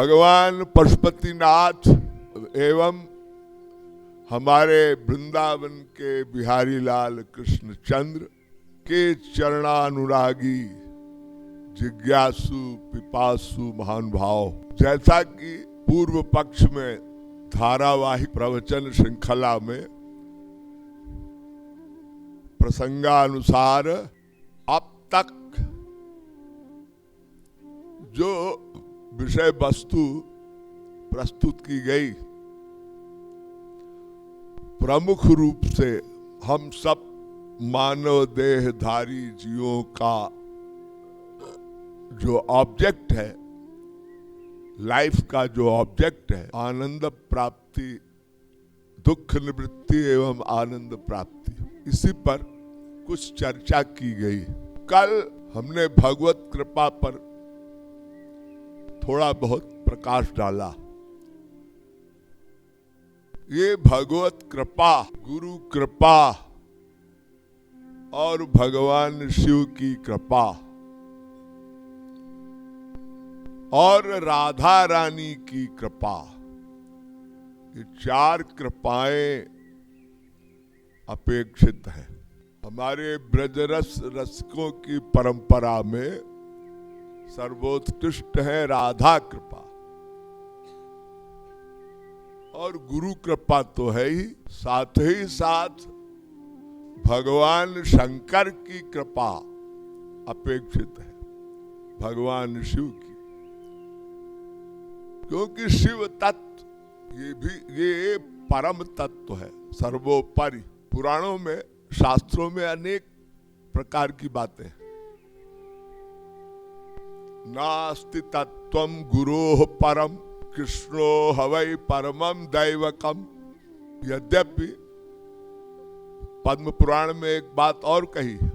भगवान पशुपतिनाथ एवं हमारे वृंदावन के बिहारी लाल कृष्णचंद्र के चरणानुरागी जिज्ञासु पिपासु महानुभाव, जैसा कि पूर्व पक्ष में धारावाहिक प्रवचन श्रृंखला में प्रसंगानुसार अब तक जो विषय वस्तु प्रस्तुत की गई, प्रमुख रूप से हम सब मानव देहधारी जीवों का जो ऑब्जेक्ट है, लाइफ का जो ऑब्जेक्ट है, आनंद प्राप्ति, दुख निवृत्ति एवं आनंद प्राप्ति, इसी पर कुछ चर्चा की गई। कल हमने भगवत कृपा पर थोड़ा बहुत प्रकाश डाला। ये भगवत कृपा, गुरु कृपा और भगवान शिव की कृपा और राधा रानी की कृपा, ये चार कृपाएं अपेक्षित है। हमारे ब्रजरस रसिकों की परंपरा में सर्वोत्कृष्ट है राधा कृपा, और गुरु कृपा तो है ही साथ भगवान शंकर की कृपा अपेक्षित है, भगवान शिव की, क्योंकि शिव तत्व ये परम तत्व है, सर्वोपरि। पुराणों में, शास्त्रों में अनेक प्रकार की बातें हैं। नास्ति तत्वम गुरोः परम कृष्णो हवै परमम दैवकम। यद्यपि पद्म पुराण में एक बात और कही है,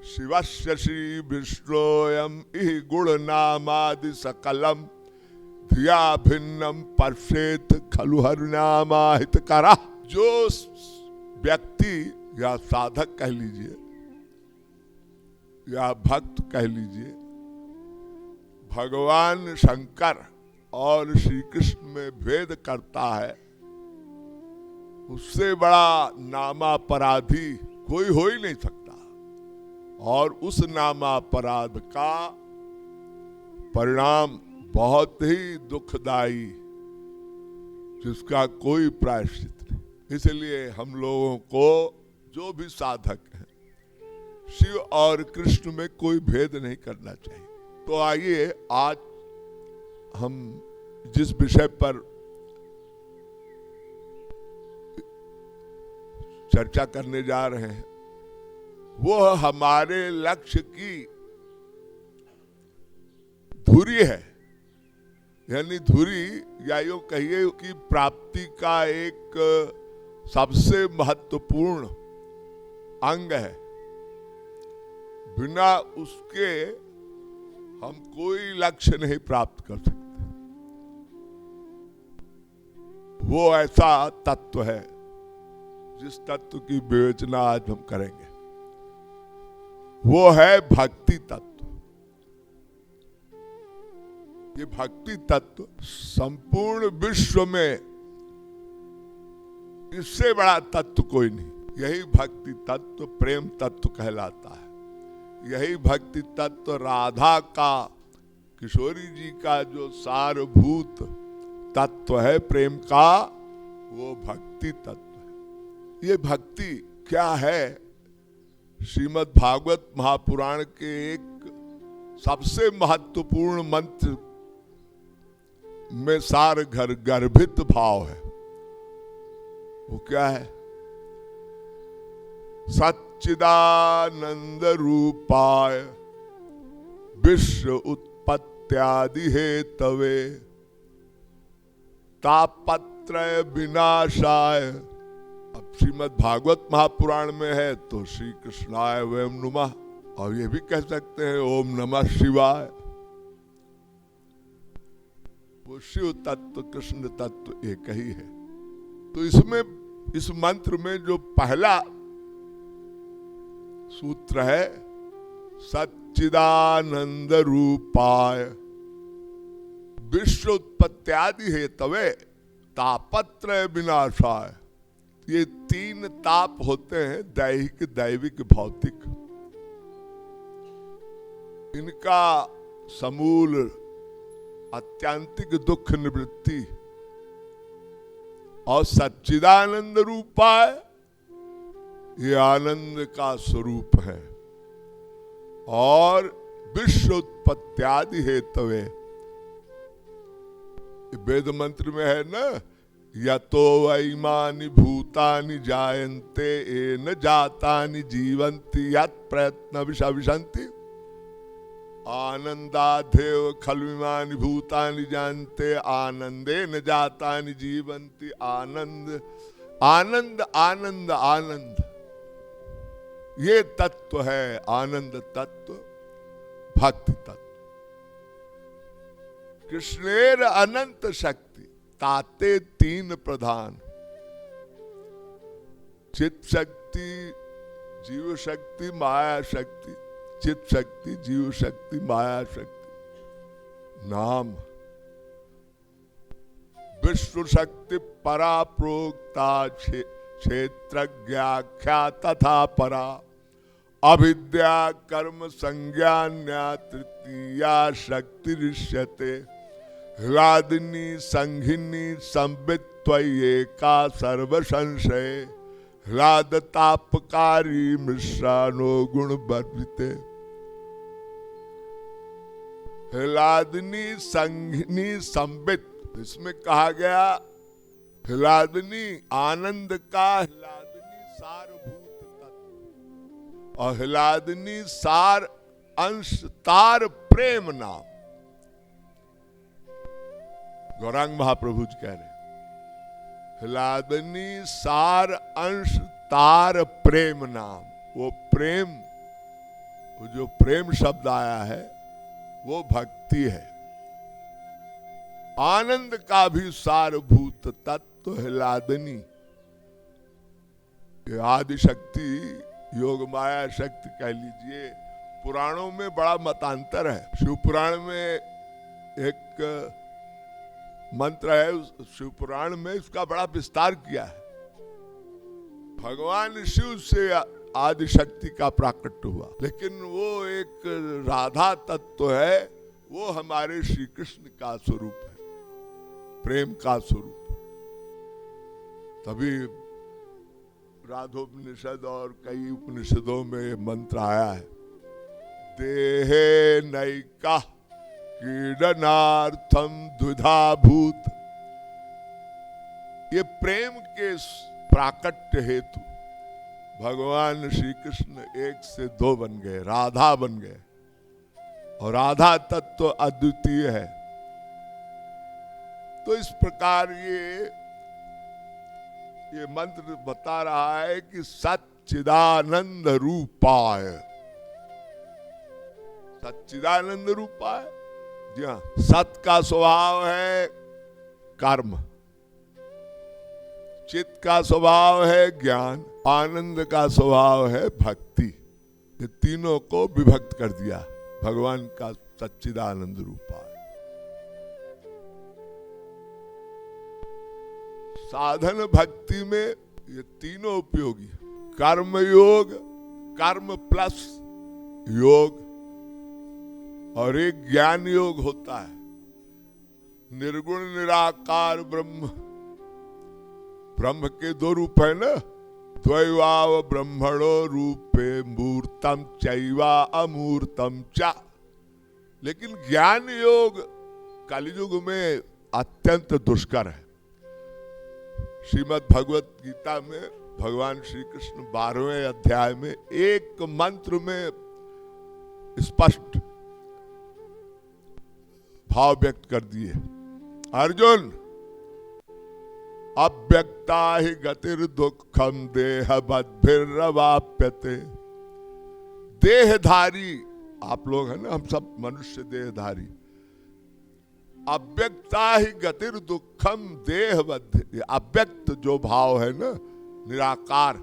शिवस्य श्री विष्णोयम इह गुण नामादि सकलम धिया भिन्नम पर्षेत खलु हरिनामाहित करा। जो व्यक्ति या साधक कह लीजिए या भक्त कह लीजिए, भगवान शंकर और श्री कृष्ण में भेद करता है, उससे बड़ा नामापराधी कोई हो ही नहीं सकता। और उस नामापराध का परिणाम बहुत ही दुखदाई, जिसका कोई प्रायश्चित नहीं। इसलिए हम लोगों को, जो भी साधक हैं, शिव और कृष्ण में कोई भेद नहीं करना चाहिए। तो आइए आज हम जिस विषय पर चर्चा करने जा रहे हैं, वो हमारे लक्ष्य की धुरी है, यानी धुरी, या यूं कहिए कि प्राप्ति का एक सबसे महत्वपूर्ण अंग है। बिना उसके हम कोई लक्ष्य नहीं प्राप्त कर सकते। वो ऐसा तत्व है जिस तत्व की विवेचना आज हम करेंगे, वो है भक्ति तत्व। ये भक्ति तत्व संपूर्ण विश्व में इससे बड़ा तत्व कोई नहीं। यही भक्ति तत्व प्रेम तत्व कहलाता है। यही भक्ति तत्व राधा का, किशोरी जी का जो सारभूत तत्व है प्रेम का, वो भक्ति तत्व है। ये भक्ति क्या है? श्रीमद् भागवत महापुराण के एक सबसे महत्वपूर्ण मंत्र में सार घर गर्भित भाव है। वो क्या है? सच्चिदानंद रूपाय विश्व उत्पत्त्यादि हेतवे तापत्रय विनाशाय। अब श्रीमद् भागवत महापुराण में है तो श्री कृष्णाय वयम नुमः, और ये भी कह सकते हैं ओम नमः शिवाय। वो शिव तत्व, कृष्ण तत्व एक ही है। तो इसमें, इस मंत्र में जो पहला सूत्र है, सच्चिदानंद रूपाय विश्वोत्पत्त्यादि हेतवे तापत्रय विनाशाय। ये तीन ताप होते हैं, दैहिक, दैविक, भौतिक। इनका समूल अत्यांतिक दुख निवृत्ति और सच्चिदानंद रूपाय, ये आनंद का स्वरूप है। और विश्वोत्पत्त्यादि हेतवे, वेद मंत्र में है ना, यतो वैमानि भूतानि जायन्ते येन जातानि जीवन्ति यत् प्रयत्न विशन्ति आनंदाधेव खलुमानि भूतानि जानते आनंदेन जातानि जीवन्ति। आनंद आनंद आनंद आनंद, ये तत्व है आनंद तत्व, भक्ति तत्व। कृष्णेर अनंत शक्ति ताते तीन प्रधान, चित शक्ति, जीव शक्ति, माया शक्ति। चित शक्ति, जीव शक्ति, माया शक्ति। नाम विश्व शक्ति परा प्रोक्ता क्षेत्रज्ञाख्या तथा परा अविद्या कर्म संज्ञान्या तृतीया शक्ति ऋष्यते ह्लादिनी संघिनी संवित्वयेका सर्व संशय ह्लाद तापकारी मिश्रानो गुण वर्जिते। ह्लादिनी संघिनी संवित, इसमें कहा गया ह्लादिनी आनंद का, ह्लादिनी सारभूत तत्व, और ह्लादिनी सार अंश तार प्रेम नाम। गौरांग महाप्रभु जी कह रहे ह्लादिनी सार अंश तार प्रेम नाम। वो प्रेम, वो जो प्रेम शब्द आया है वो भक्ति है। आनंद का भी सारभूत तत्व ह्लादिनी, आदि शक्ति, योग माया शक्ति कह लीजिए। पुराणों में बड़ा मतांतर है। शिव पुराण में एक मंत्र है, शिव पुराण में इसका बड़ा विस्तार किया है। भगवान शिव से आदि शक्ति का प्राकट्य हुआ, लेकिन वो एक राधा तत्व है, वो हमारे श्री कृष्ण का स्वरूप है, प्रेम का स्वरूप। तभी राधोपनिषद और कई उपनिषदों में मंत्र आया है, देहे नैका क्रीडनार्थम द्विधा भूत। ये प्रेम के प्राकट्य हेतु भगवान श्री कृष्ण एक से दो बन गए, राधा बन गए। और राधा तत्व अद्वितीय है। तो इस प्रकार ये मंत्र बता रहा है कि सच्चिदानंद रूपाय, सच्चिदानंद रूपाय। जी हाँ, सत का स्वभाव है कर्म, चित्त का स्वभाव है ज्ञान, आनंद का स्वभाव है भक्ति। ये तीनों को विभक्त कर दिया भगवान का सच्चिदानंद रूपाय। साधन भक्ति में ये तीनों उपयोगी, कर्म योग, कर्म प्लस योग, और एक ज्ञान योग होता है। निर्गुण निराकार ब्रह्म, ब्रह्म के दो रूप है ना, द्वैवाव ब्रह्मणो रूपे मूर्तम चैवा अमूर्तम च। लेकिन ज्ञान योग कलयुग में अत्यंत दुष्कर है। श्रीमद् भगवत गीता में भगवान श्री कृष्ण 12वें अध्याय में एक मंत्र में स्पष्ट भाव व्यक्त कर दिए। अर्जुन, अव्यक्ता ही गतिर दुखम देह बद्भिर्वाप्यते। देहधारी आप लोग हैं ना, हम सब मनुष्य देहधारी। अव्यक्ता ही गतिर दुखम देह बद्ध, अव्यक्त जो भाव है ना, निराकार,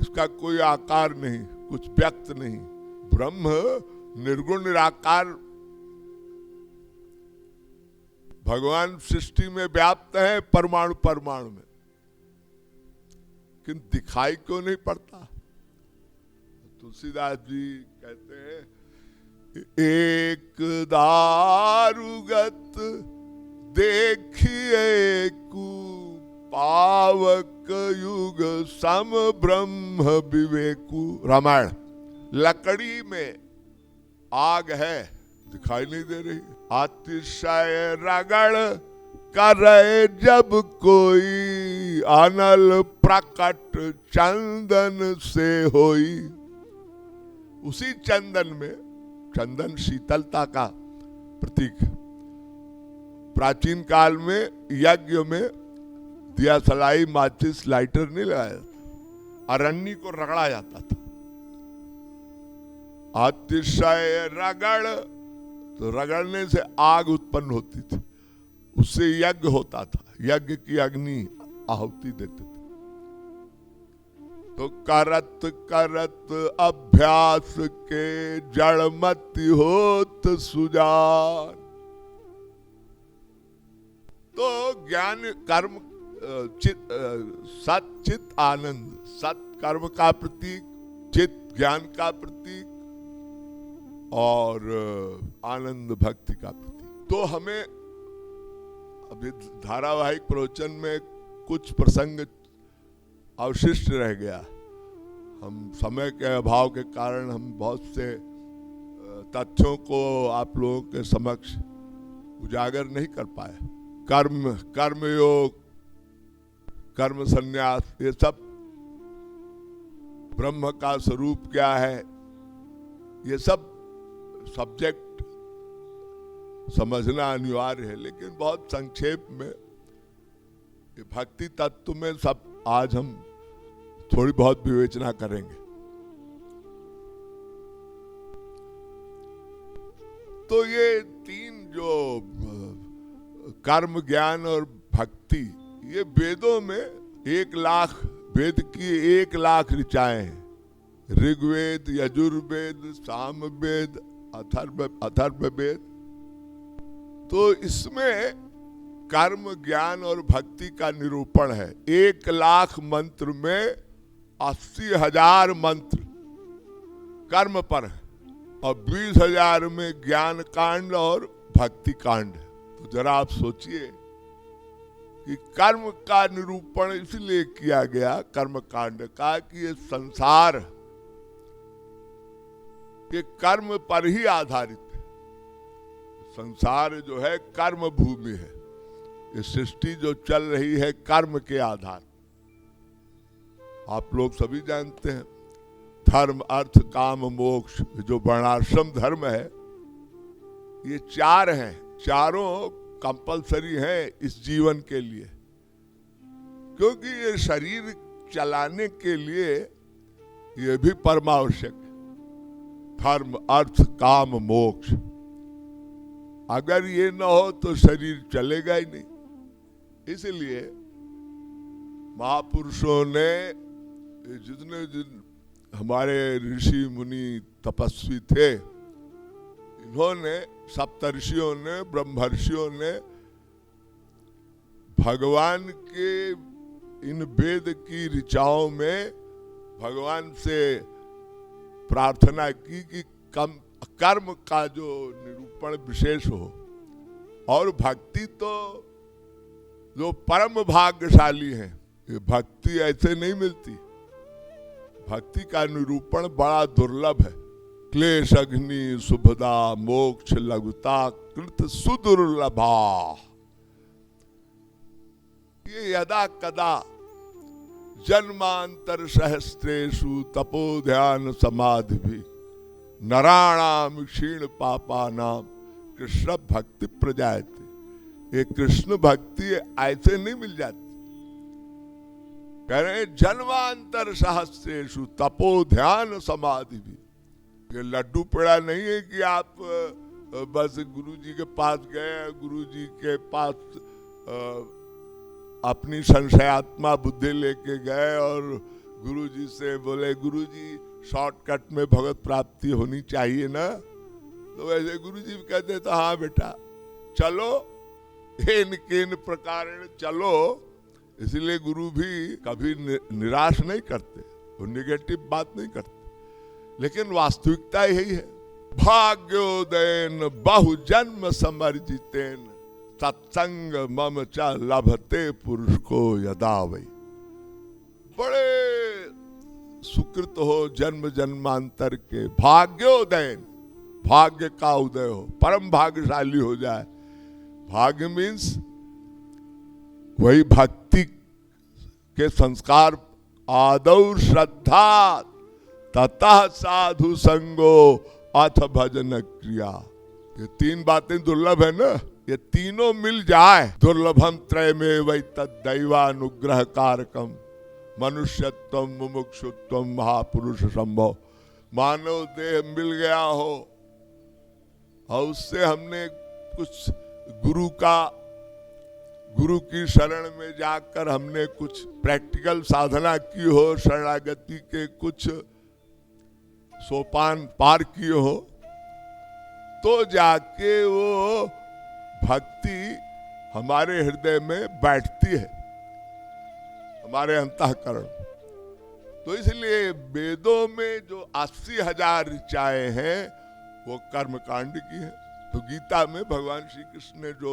इसका कोई आकार नहीं, कुछ व्यक्त नहीं। ब्रह्म निर्गुण निराकार भगवान सृष्टि में व्याप्त है परमाणु परमाणु में, किंतु दिखाई क्यों नहीं पड़ता? तुलसीदास जी कहते हैं, एक दारुगत देखिए कु पावक युग सम ब्रह्म विवेकु। रामायण। लकड़ी में आग है, दिखाई नहीं दे रही। अतिशय रगड़ करे जब कोई, अनल प्रकट चंदन से होई। उसी चंदन में, चंदन शीतलता का प्रतीक। प्राचीन काल में यज्ञ में दिया सलाई माचिस लाइटर नहीं लगाया, अरण्य को रगड़ा जाता था। अतिशय रगड़, तो रगड़ने से आग उत्पन्न होती थी, उससे यज्ञ होता था, यज्ञ की अग्नि आहुति देते थे। तो करत करत अभ्यास के जड़मति होत सुजान। तो ज्ञान कर्म चित सत चित आनंद, सत कर्म का प्रतीक, चित ज्ञान का प्रतीक और आनंद भक्ति का प्रतीक। तो हमें अभी धारावाहिक प्रवचन में कुछ प्रसंग अवशिष्ट रह गया। हम समय के अभाव के कारण हम बहुत से तथ्यों को आप लोगों के समक्ष उजागर नहीं कर पाए। कर्म, कर्मयोग, कर्म संन्यास, ये सब ब्रह्म का स्वरूप क्या है, ये सब सब्जेक्ट समझना अनिवार्य है, लेकिन बहुत संक्षेप में ये भक्ति तत्व में सब आज हम थोड़ी बहुत विवेचना करेंगे। तो ये तीन जो कर्म, ज्ञान और भक्ति, ये वेदों में 1,00,000 वेद की 1,00,000 ऋचाएं हैं। ऋग्वेद, यजुर्वेद, सामवेद, अथर्ववेद। तो इसमें कर्म, ज्ञान और भक्ति का निरूपण है। 1,00,000 मंत्र में 80,000 मंत्र कर्म पर है और 20,000 में ज्ञान कांड और भक्ति कांड है। तो जरा आप सोचिए कि कर्म का निरूपण इसलिए किया गया कर्म कांड का कि ये संसार के कर्म पर ही आधारित है। संसार जो है कर्म भूमि है। ये सृष्टि जो चल रही है कर्म के आधार। आप लोग सभी जानते हैं धर्म, अर्थ, काम, मोक्ष, जो वर्णाश्रम धर्म है, ये 4 हैं। चारों कंपलसरी हैं इस जीवन के लिए, क्योंकि ये शरीर चलाने के लिए ये भी परमावश्यक है। धर्म, अर्थ, काम, मोक्ष। अगर ये न हो तो शरीर चलेगा ही नहीं। इसलिए महापुरुषों ने, जितने हमारे ऋषि मुनि तपस्वी थे, इन्होंने, सप्तर्षियों ने, ब्रह्मर्षियों ने भगवान के इन वेद की ऋचाओं में भगवान से प्रार्थना की कि कर्म का जो निरूपण विशेष हो, और भक्ति तो जो परम भाग्यशाली है, ये भक्ति ऐसे नहीं मिलती। भक्ति का निरूपण बड़ा दुर्लभ है। क्लेश अग्नि शुभदा मोक्ष लघुता कृत सुदुर्लभा। ये यदा कदा जन्मांतर सहस्त्रेषु तपो ध्यान समाधि भी नराणाम क्षीण पापानाम कृष्ण भक्ति प्रजायते। ये कृष्ण भक्ति ऐसे नहीं मिल जाती। कह रहे जन्मांतर सहस्त्रेषु तपो ध्यान समाधि भी। ये लड्डू पेड़ा नहीं है कि आप बस गुरुजी के पास गए, गुरुजी के पास अपनी संशयात्मा बुद्धि लेके गए और गुरुजी से बोले गुरुजी शॉर्टकट में भगवत प्राप्ति होनी चाहिए ना। तो वैसे गुरुजी कहते तो हाँ बेटा चलो, इन किन प्रकार चलो, इसलिए गुरु भी कभी निराश नहीं करते, वो निगेटिव बात नहीं करते, लेकिन वास्तविकता यही है। भाग्योदयन बहु जन्म समर्जितेन सत्संग मम च लभते पुरुष को यदा वै। बड़े सुकृत हो जन्म जन्मांतर के, भाग्योदयन, भाग्य का उदय हो, परम भाग्यशाली हो जाए। भाग्य मीन्स वही भक्ति के संस्कार, आदौ श्रद्धा ततः साधु संगो अथ भजन क्रिया। ये तीन बातें दुर्लभ है ना, ये तीनों मिल जाए, दुर्लभम त्रयमेव वै तद्दैवानुग्रह कारकम मनुष्यत्वम मुमुक्षुत्वम महापुरुष संभव। मानव देह मिल गया हो और उससे हमने कुछ गुरु की शरण में जाकर हमने कुछ प्रैक्टिकल साधना की हो, शरणागति के कुछ सोपान पार किए हो, तो जाके वो भक्ति हमारे हृदय में बैठती है, हमारे अंतःकरण। तो इसलिए वेदों में जो 80,000 ऋचाएं हैं वो कर्म कांड की है। तो गीता में भगवान श्री कृष्ण ने जो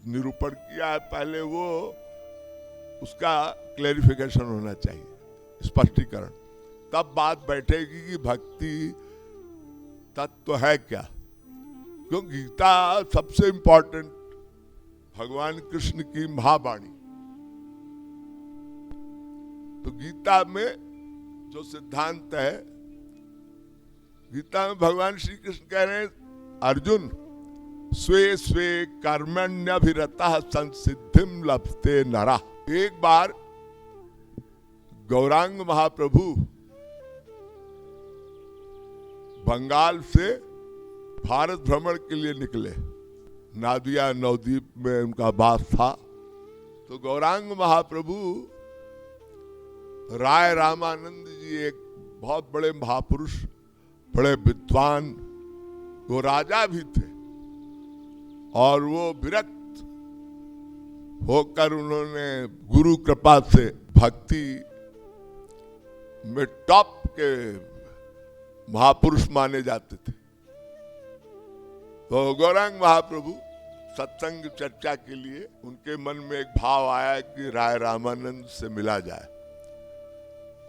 निरूपण किया है, पहले वो उसका क्लैरिफिकेशन होना चाहिए, स्पष्टीकरण, तब बात बैठेगी कि भक्ति तत्व है क्या। क्योंकि गीता सबसे इंपॉर्टेंट भगवान कृष्ण की महावाणी। तो गीता में जो सिद्धांत है, गीता में भगवान श्री कृष्ण कह रहे हैं, अर्जुन स्वे स्वे कर्मण्यभिरतः संसिद्धिम लभते नरा। एक बार गौरांग महाप्रभु बंगाल से भारत भ्रमण के लिए निकले, नादिया नवद्वीप में उनका वास था। तो गौरांग महाप्रभु राय रामानंद जी एक बहुत बड़े महापुरुष, बड़े विद्वान, वो राजा भी थे, और वो विरक्त होकर उन्होंने गुरु कृपा से भक्ति में टॉप के महापुरुष माने जाते थे। तो गौरांग महाप्रभु सत्संग चर्चा के लिए उनके मन में एक भाव आया कि राय रामानंद से मिला जाए।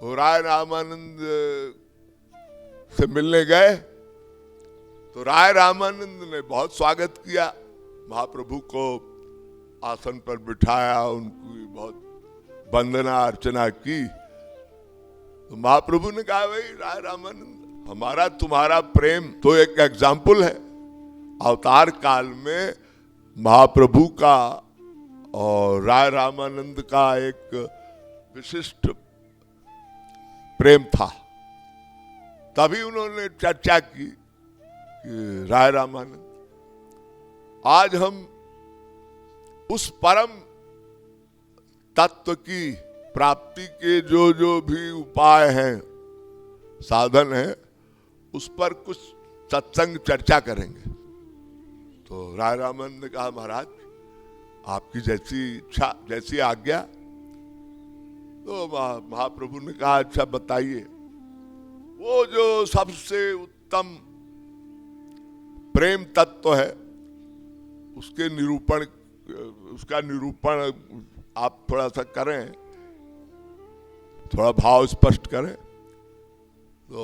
वो राय रामानंद से मिलने गए तो राय रामानंद ने बहुत स्वागत किया, महाप्रभु को आसन पर बिठाया, उनकी बहुत वंदना अर्चना की। तो महाप्रभु ने कहा, भाई राय रामानंद, हमारा तुम्हारा प्रेम तो एक एग्जाम्पल है। अवतार काल में महाप्रभु का और राय रामानंद का एक विशिष्ट प्रेम था। तभी उन्होंने चर्चा की कि राय रामानंद, आज हम उस परम तत्व की प्राप्ति के जो जो भी उपाय हैं, साधन हैं, उस पर कुछ सत्संग चर्चा करेंगे। तो राय रामानंद ने कहा, महाराज आपकी जैसी इच्छा, जैसी आज्ञा। तो महाप्रभु ने कहा, अच्छा बताइए, वो जो सबसे उत्तम प्रेम तत्व है उसके निरूपण, उसका निरूपण आप थोड़ा सा करें, थोड़ा भाव स्पष्ट करें। तो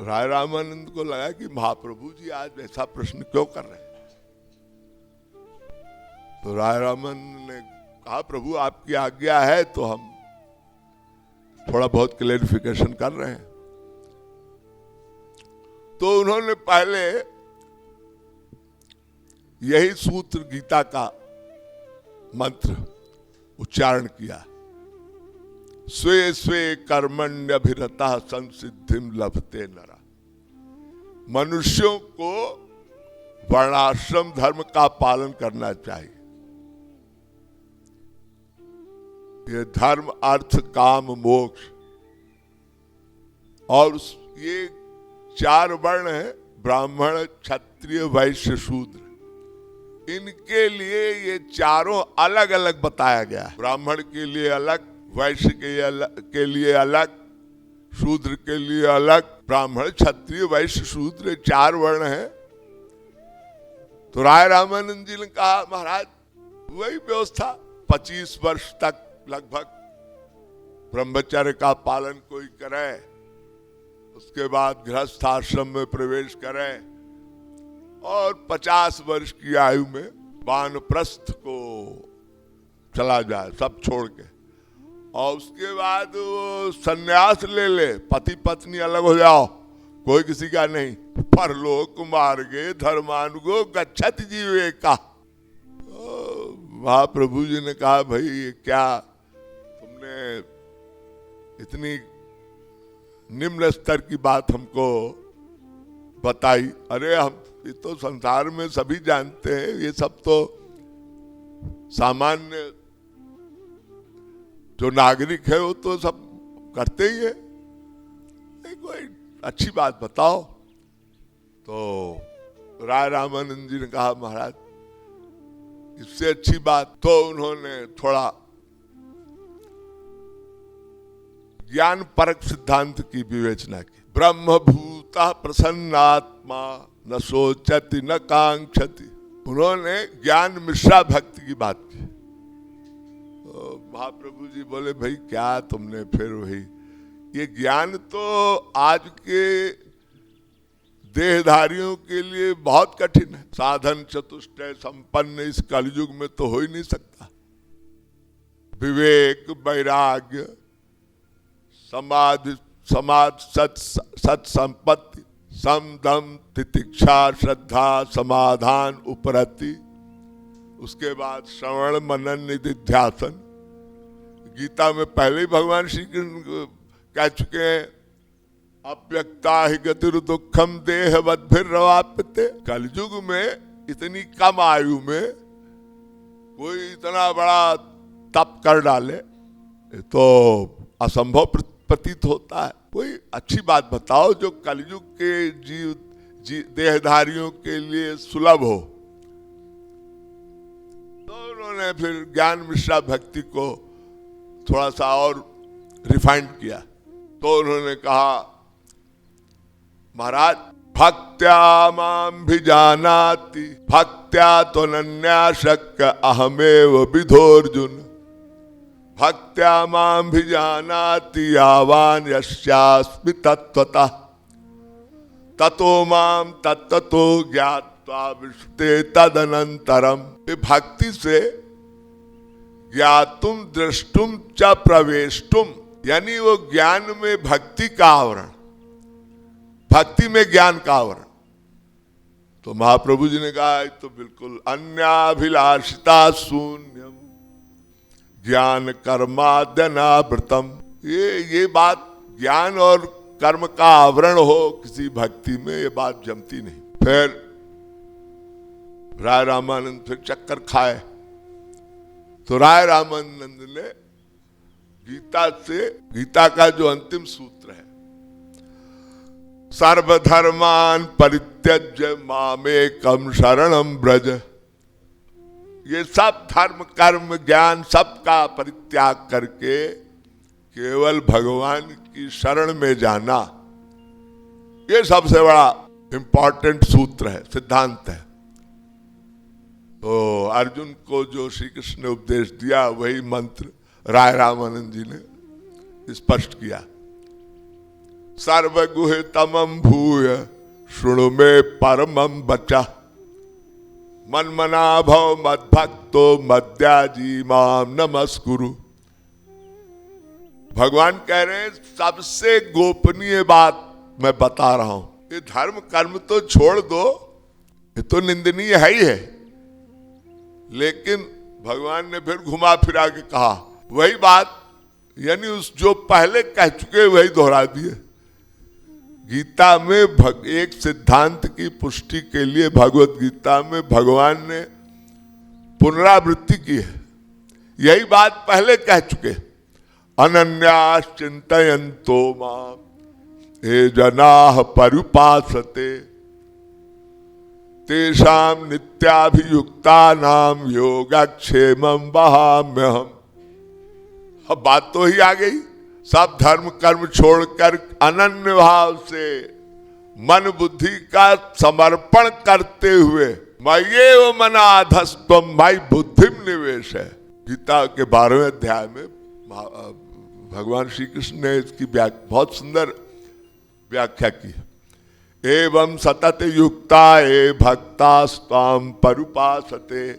राय रामानंद को लगा कि महाप्रभु जी आज ऐसा प्रश्न क्यों कर रहे हैं। तो राय रामानंद ने कहा, प्रभु आपकी आज्ञा है तो हम थोड़ा बहुत क्लैरिफिकेशन कर रहे हैं। तो उन्होंने पहले यही सूत्र गीता का मंत्र उच्चारण किया, स्वे स्वे कर्मण्यभिरतः संसिद्धिम लभते नरा। मनुष्यों को वर्णाश्रम धर्म का पालन करना चाहिए। ये धर्म, अर्थ, काम, मोक्ष, और ये 4 वर्ण है, ब्राह्मण, क्षत्रिय, वैश्य, शूद्र। इनके लिए ये चारों अलग अलग बताया गया है। ब्राह्मण के लिए अलग, वैश्य के लिए अलग, शूद्र के लिए अलग। ब्राह्मण, क्षत्रिय, वैश्य, शूद्र 4 वर्ण हैं। तो राय रामानंद जी ने कहा महाराज वही व्यवस्था, 25 वर्ष तक लगभग ब्रह्मचर्य का पालन कोई करे, उसके बाद गृहस्थ आश्रम में प्रवेश करे और 50 वर्ष की आयु में वानप्रस्थ को चला जाए सब छोड़ के, और उसके बाद वो सन्यास ले ले, पति पत्नी अलग हो जाओ, कोई किसी का नहीं। परलोक मार्गे धर्मानुगो गच्छति जीवेका। महाप्रभु जी ने कहा भाई ये क्या तुमने इतनी निम्न स्तर की बात हमको बताई। अरे हम ये तो संसार में सभी जानते हैं, ये सब तो सामान्य जो नागरिक है वो तो सब करते ही है, कोई अच्छी बात बताओ। तो राय रामानंद जी ने कहा महाराज इससे अच्छी बात, तो उन्होंने थोड़ा ज्ञान परक सिद्धांत की विवेचना की। ब्रह्म भूता प्रसन्नात्मा न सोचति न कांक्षति। उन्होंने ज्ञान मिश्रा भक्ति की बात की। तो महाप्रभु जी बोले भाई क्या तुमने फिर वही, ये ज्ञान तो आज के देहधारियों के लिए बहुत कठिन है। साधन चतुष्टय संपन्न इस कलयुग में तो हो ही नहीं सकता। विवेक, वैराग्य, समाधि, सत संपत्ति, समदम, तितिक्षा, श्रद्धा, समाधान, उपरति, उसके बाद श्रवण, मनन, निधिध्यासन। गीता में पहले ही भगवान श्री कृष्ण कह चुके हैं अव्यक्ता ही गतिर दुखम देहवद्भिर्वाप्यते। कलयुग में इतनी कम आयु में कोई इतना बड़ा तप कर डाले तो असंभव प्रतीत होता है। कोई अच्छी बात बताओ जो कलयुग के देहधारियों के लिए सुलभ हो। तो उन्होंने फिर ज्ञान मिश्रा भक्ति को थोड़ा सा और रिफाइंड किया। तो उन्होंने कहा महाराज भक्त्या मां भिजानाति भक्त्या त्वनन्या शक्य अहमेव विधोर्जुन। भक्त्या मां भिजानाति यावान यस्यास्मि तत्त्वतः ततो मां तत्त्वतो ज्ञात्वा विश्ते तदनंतरम। ये भक्ति से ज्ञातुम दृष्टुम च प्रवेष्टुम, यानी वो ज्ञान में भक्ति का आवरण, भक्ति में ज्ञान का आवरण। तो महाप्रभु जी ने कहा तो बिल्कुल अन्याभिलाषिता शून्यम ज्ञान कर्माद्यनावृतम। ये बात ज्ञान और कर्म का आवरण हो किसी भक्ति में, ये बात जमती नहीं। फिर राय रामानंद फिर चक्कर खाए। तो राय रामानंद ने गीता का जो अंतिम सूत्र है सर्वधर्मान परित्यज्य मामेकम शरणम ब्रज, ये सब धर्म कर्म ज्ञान सबका परित्याग करके केवल भगवान की शरण में जाना, ये सबसे बड़ा इंपॉर्टेंट सूत्र है, सिद्धांत है। तो अर्जुन को जो श्री कृष्ण ने उपदेश दिया वही मंत्र राय रामानंद जी ने स्पष्ट किया। सर्वगुहितमं भूय शृणु मे परमं वचः मन्मना भव मद्भक्तो मद्याजी मां नमस्कुरु। भगवान कह रहे हैं सबसे गोपनीय बात मैं बता रहा हूं। ये धर्म कर्म तो छोड़ दो, ये तो निंदनीय है ही है, लेकिन भगवान ने फिर घुमा फिरा के कहा वही बात, यानी उस जो पहले कह चुके वही दोहरा दिए। गीता में एक सिद्धांत की पुष्टि के लिए भगवत गीता में भगवान ने पुनरावृत्ति की है। यही बात पहले कह चुके। अनन्यास चिंतयन्तो मां ये जनाः पर्युपासते। तेषाम नित्याभियुक्तानाम योगक्षेमं वहाम्यहम्। अब बात तो ही आ गई। सब धर्म कर्म छोड़कर अनन्य भाव से मन बुद्धि का समर्पण करते हुए मय्येव मनाधस्तम, माई बुद्धि निवेश है। गीता के 12वें अध्याय में भगवान श्री कृष्ण ने इसकी बहुत सुंदर व्याख्या की। एवं सतत युक्ता ये भक्ता स्वाम परुपासते,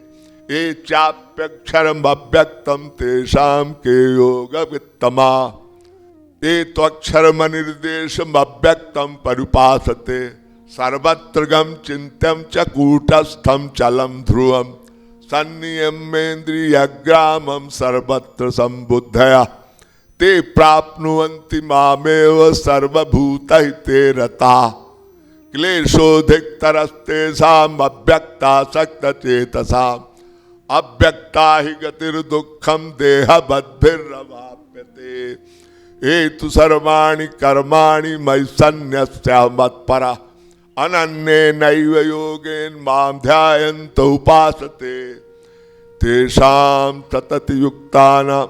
ये चाप्यक्षरम अव्यक्तम तेषाम के योग वित्तमा, ये त्वक्षरम निर्देशम अव्यक्तम परुपासते, सर्वत्र गम चिंत्यम च कूटस्थम चलम ध्रुवम, सन्नियमेन्द्रियग्रामम सर्वत्र संबुद्धया, ते प्राप्नुवन्ति मामेव सर्वभूतहिते रता, क्लेशोधिकतरस्तेषाम् अव्यक्तासक्तचेतसाम्, अव्यक्ता हि गतिर्दुःखं देहबद्धिरवाप्यते, एतु सर्वाणि कर्माणि मयि सन्न्यस्य मत्परा, अनन्येनैव योगेन मां ध्यायन्त उपासते, तेषां सतत युक्तानां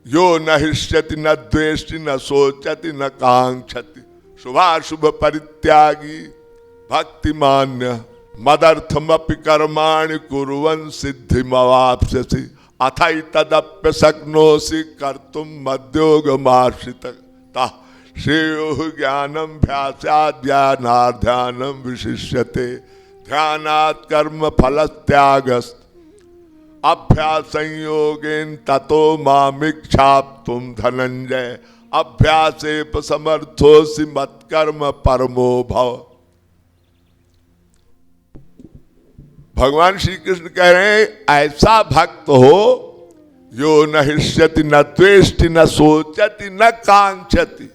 यो न हृष्यति न द्वेष्टि न शोचति न कांक्षति, शुभाशुभ परित्यागी भक्तिमान्य, मदर्थमपि कर्माणि कुर्वन् सिद्धिमवाप्स्यसि, अथैतदप्य शक्नोषि कर्तुं मद्योगमाश्रितः, श्रेयो ज्ञानं भ्यासाद् ध्यानार्थ्यानं विशिष्यते, ध्यानात् कर्म फलत्यागस् अभ्यास संयोगेन ततो मामिच्छाप्तुम धनंजय, अभ्यासेप समर्थोसि मत्कर्म परमो भव। भगवान श्री कृष्ण कह रहे हैं ऐसा भक्त हो जो न हृष्यति न द्वेष्टि न शोचति न कांक्षति,